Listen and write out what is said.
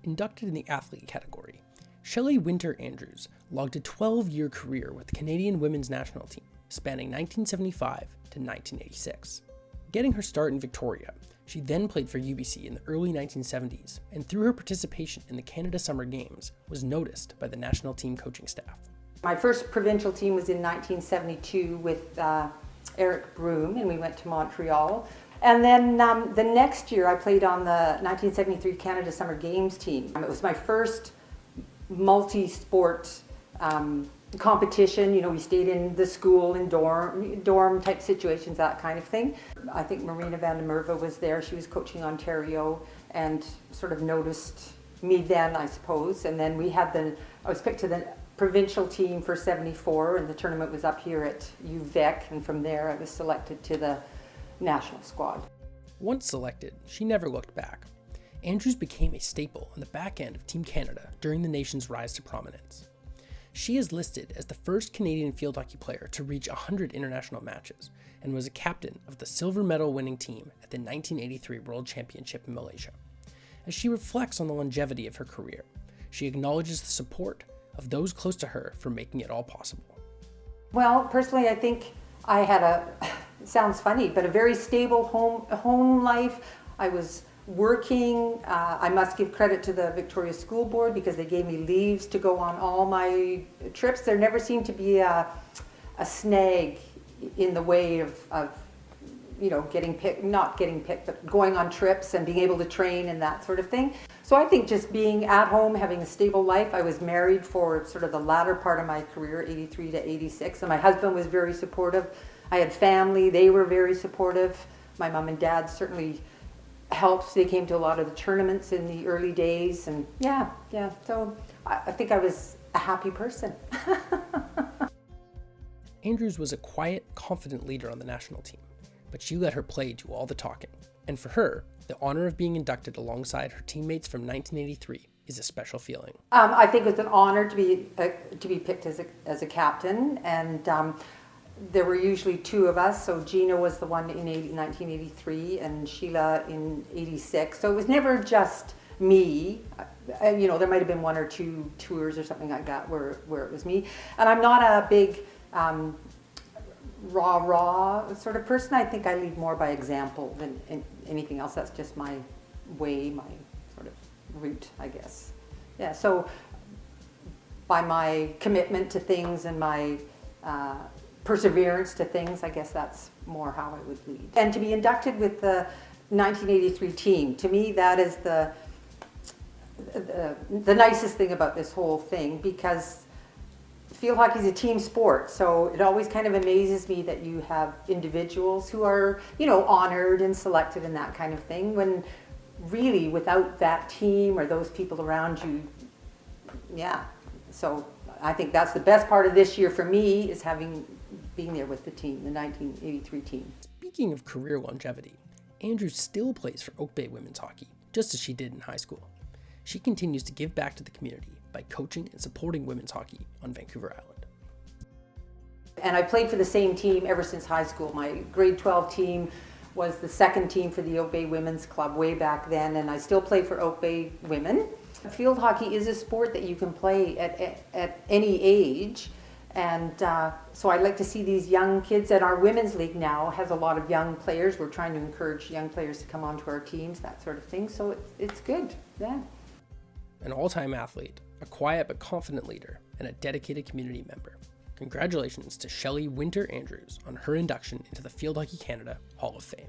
Inducted in the athlete category, Shelley Winter Andrews logged a 12-year career with the Canadian women's national team, spanning 1975 to 1986. Getting her start in Victoria, she then played for UBC in the early 1970s, and through her participation in the Canada Summer Games, was noticed by the national team coaching staff. My first provincial team was in 1972 with Eric Broom, and we went to Montreal. And then the next year I played on the 1973 Canada Summer Games team. It was my first multi-sport competition. You know, we stayed in the school in dorm type situations, that kind of thing. I think Marina van der Merwe was there. She was coaching Ontario and sort of noticed me then, I suppose. And then I was picked to the provincial team for 74, and the tournament was up here at UVic, and from there I was selected to the national squad. Once selected, she never looked back. Andrews became a staple on the back end of Team Canada during the nation's rise to prominence. She is listed as the first Canadian field hockey player to reach 100 international matches and was a captain of the silver medal winning team at the 1983 World Championship in Malaysia. As she reflects on the longevity of her career, she acknowledges the support of those close to her for making it all possible. Well, personally, I think I had it sounds funny, but a very stable home life. I was working. I must give credit to the Victoria School Board because they gave me leaves to go on all my trips. There never seemed to be a snag in the way of you know, not getting picked, but going on trips and being able to train and that sort of thing. So I think just being at home, having a stable life. I was married for sort of the latter part of my career, 83 to 86, and my husband was very supportive. I had family, they were very supportive. My mom and dad certainly helped. They came to a lot of the tournaments in the early days, and yeah. So I think I was a happy person. Andrews was a quiet, confident leader on the national team, but she let her play do all the talking. And for her, the honor of being inducted alongside her teammates from 1983 is a special feeling. I think it was an honor to be picked as a captain, and there were usually two of us. So Gina was the one in 1983 and Sheila in 86. So it was never just me. You know, there might have been one or two tours or something like that where it was me. And I'm not a big raw sort of person. I think I lead more by example than anything else. That's just my way, my sort of route, I guess. Yeah, so by my commitment to things and my perseverance to things, I guess that's more how I would lead. And to be inducted with the 1983 team, to me that is the nicest thing about this whole thing, because field hockey is a team sport, so it always kind of amazes me that you have individuals who are, you know, honored and selected and that kind of thing, when really without that team or those people around you, yeah. So I think that's the best part of this year for me, is being there with the team, the 1983 team. Speaking of career longevity, Andrews still plays for Oak Bay women's hockey, just as she did in high school. She continues to give back to the community by coaching and supporting women's hockey on Vancouver Island. And I played for the same team ever since high school. My grade 12 team was the second team for the Oak Bay Women's Club way back then, and I still play for Oak Bay Women. Field hockey is a sport that you can play at any age, and so I'd like to see these young kids, and our women's league now has a lot of young players. We're trying to encourage young players to come onto our teams, that sort of thing, so it's good, yeah. An all-time athlete, a quiet but confident leader, and a dedicated community member. Congratulations to Shelley Winter Andrews on her induction into the Field Hockey Canada Hall of Fame.